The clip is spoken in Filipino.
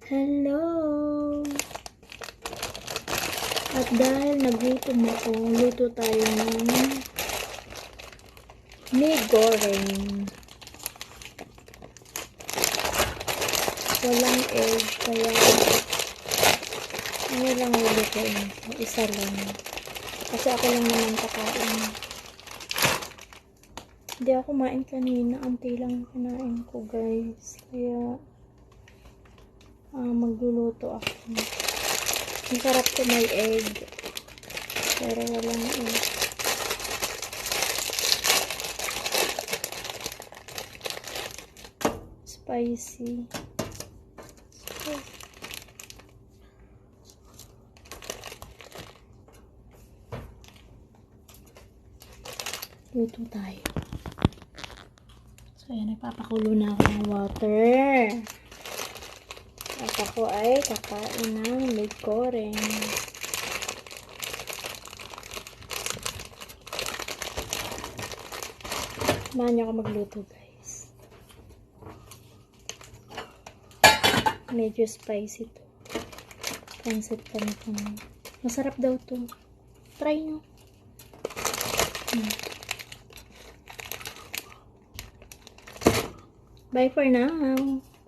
Hello! At dahil nagutom ako, luto tayo ng mee goreng. Walang egg, kaya ano lang lulutuin. Isa lang. Kasi ako lang naman kakain. Hindi ako kumain kanina. Anti lang kinain ko, guys. Kaya magluluto ako. Ang sarap to may egg. Pero walang egg. Spicy. Luto tayo. So, ayan, nagpapakulo na ako ng water. At ako ay kakain ng mee goreng. Samahan niyo ako magluto, guys. Medyo spicy to. Pancit canton. Masarap daw to. Try nyo. Bye for now.